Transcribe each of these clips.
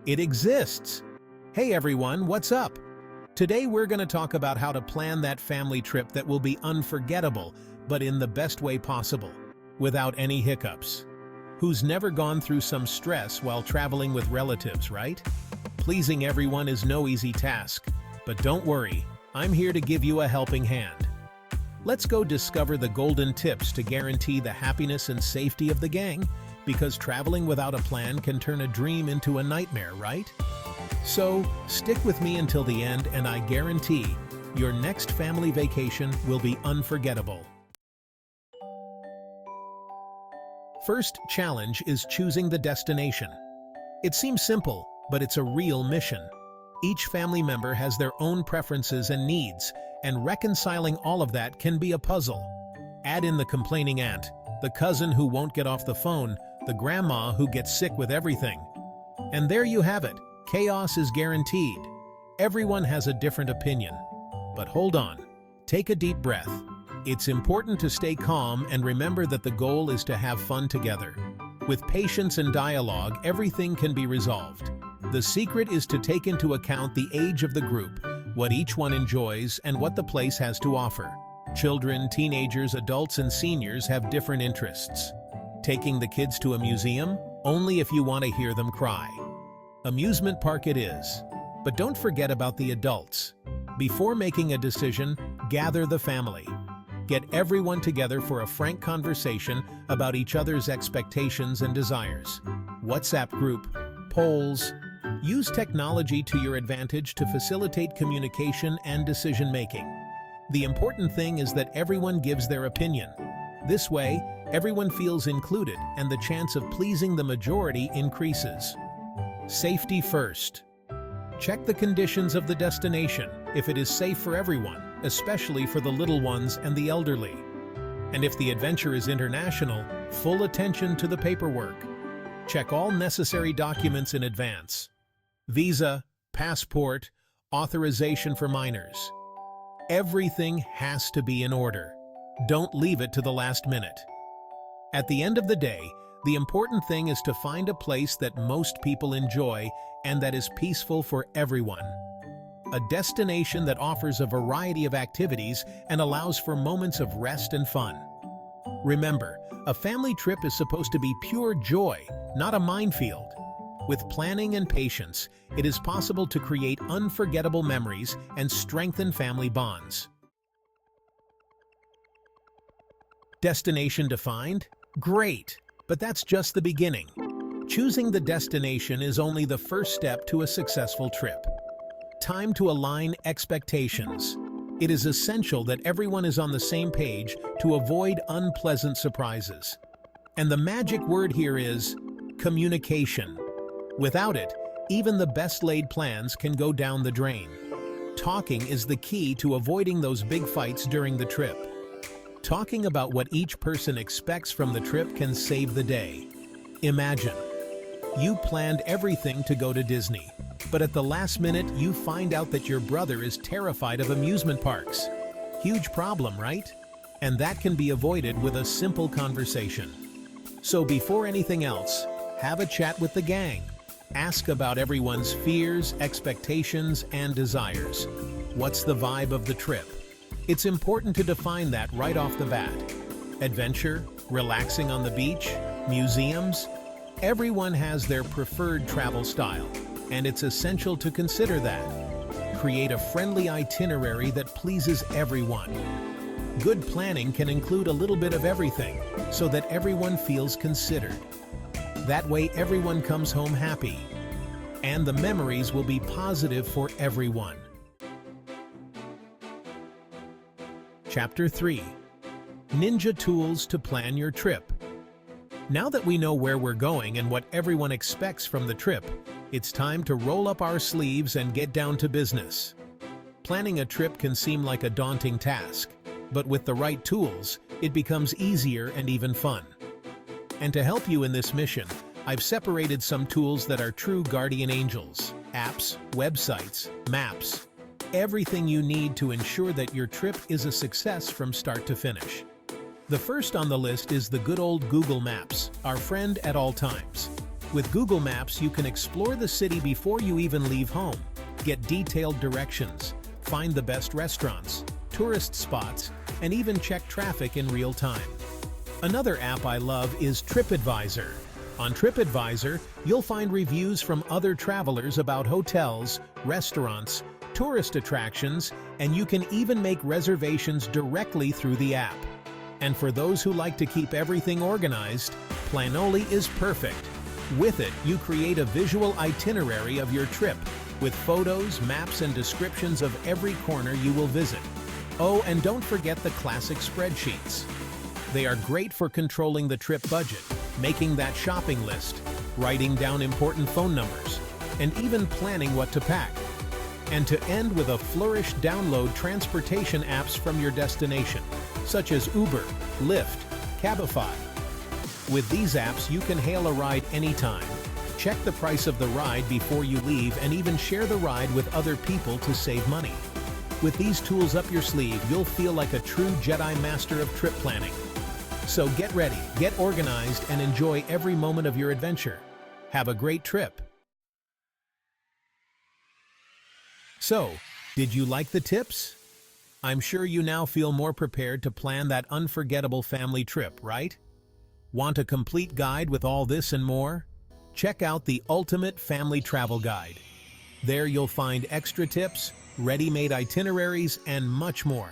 It exists. Hey everyone, what's up? Today we're going to talk about how to plan that family trip that will be unforgettable, but in the best way possible, without any hiccups. Who's never gone through some stress while traveling with relatives, right? Pleasing everyone is no easy task, but don't worry, I'm here to give you a helping hand. Let's go discover the golden tips to guarantee the happiness and safety of the gang, because traveling without a plan can turn a dream into a nightmare, right? So, stick with me until the end and I guarantee your next family vacation will be unforgettable. First challenge is choosing the destination. It seems simple, but it's a real mission. Each family member has their own preferences and needs, and reconciling all of that can be a puzzle. Add in the complaining aunt, the cousin who won't get off the phone, the grandma who gets sick with everything. And there you have it. Chaos is guaranteed. Everyone has a different opinion. But hold on. Take a deep breath. It's important to stay calm and remember that the goal is to have fun together. With patience and dialogue, everything can be resolved. The secret is to take into account the age of the group, what each one enjoys, and what the place has to offer. Children, teenagers, adults, and seniors have different interests. Taking the kids to a museum? Only if you want to hear them cry. Amusement park it is. But don't forget about the adults. Before making a decision, gather the family. Get everyone together for a frank conversation about each other's expectations and desires. WhatsApp group, polls. Use technology to your advantage to facilitate communication and decision-making. The important thing is that everyone gives their opinion. This way, everyone feels included and the chance of pleasing the majority increases. Safety first. Check the conditions of the destination, if it is safe for everyone, especially for the little ones and the elderly. And if the adventure is international, full attention to the paperwork. Check all necessary documents in advance. Visa, passport, authorization for minors. Everything has to be in order. Don't leave it to the last minute. At the end of the day, the important thing is to find a place that most people enjoy and that is peaceful for everyone. A destination that offers a variety of activities and allows for moments of rest and fun. Remember, a family trip is supposed to be pure joy, not a minefield. With planning and patience, it is possible to create unforgettable memories and strengthen family bonds. Destination defined? Great! But that's just the beginning. Choosing the destination is only the first step to a successful trip. Time to align expectations. It is essential that everyone is on the same page to avoid unpleasant surprises. And the magic word here is communication. Without it, even the best-laid plans can go down the drain. Talking is the key to avoiding those big fights during the trip. Talking about what each person expects from the trip can save the day. Imagine, you planned everything to go to Disney, but at the last minute you find out that your brother is terrified of amusement parks. Huge problem, right? And that can be avoided with a simple conversation. So before anything else, have a chat with the gang. Ask about everyone's fears, expectations, and desires. What's the vibe of the trip? It's important to define that right off the bat. Adventure, relaxing on the beach, museums. Everyone has their preferred travel style, and it's essential to consider that. Create a friendly itinerary that pleases everyone. Good planning can include a little bit of everything, so that everyone feels considered. That way everyone comes home happy, and the memories will be positive for everyone. Chapter 3. Ninja Tools to Plan Your Trip. Now that we know where we're going and what everyone expects from the trip, it's time to roll up our sleeves and get down to business. Planning a trip can seem like a daunting task, but with the right tools, it becomes easier and even fun. And to help you in this mission, I've separated some tools that are true guardian angels: apps, websites, maps, everything you need to ensure that your trip is a success from start to finish. The first on the list is the good old Google Maps, our friend at all times. With Google Maps, you can explore the city before you even leave home, get detailed directions, find the best restaurants, tourist spots, and even check traffic in real time. Another app I love is TripAdvisor. On TripAdvisor, you'll find reviews from other travelers about hotels, restaurants, tourist attractions, and you can even make reservations directly through the app. And for those who like to keep everything organized, Planoly is perfect. With it, you create a visual itinerary of your trip, with photos, maps, and descriptions of every corner you will visit. Oh, and don't forget the classic spreadsheets. They are great for controlling the trip budget, making that shopping list, writing down important phone numbers, and even planning what to pack. And to end with a flourish, download transportation apps from your destination, such as Uber, Lyft, Cabify. With these apps, you can hail a ride anytime, check the price of the ride before you leave, and even share the ride with other people to save money. With these tools up your sleeve, you'll feel like a true Jedi master of trip planning. So get ready, get organized, and enjoy every moment of your adventure. Have a great trip! So, did you like the tips? I'm sure you now feel more prepared to plan that unforgettable family trip, right? Want a complete guide with all this and more? Check out the Ultimate Family Travel Guide. There you'll find extra tips, ready-made itineraries, and much more.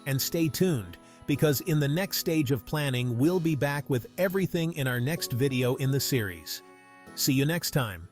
And stay tuned, because in the next stage of planning, we'll be back with everything in our next video in the series. See you next time.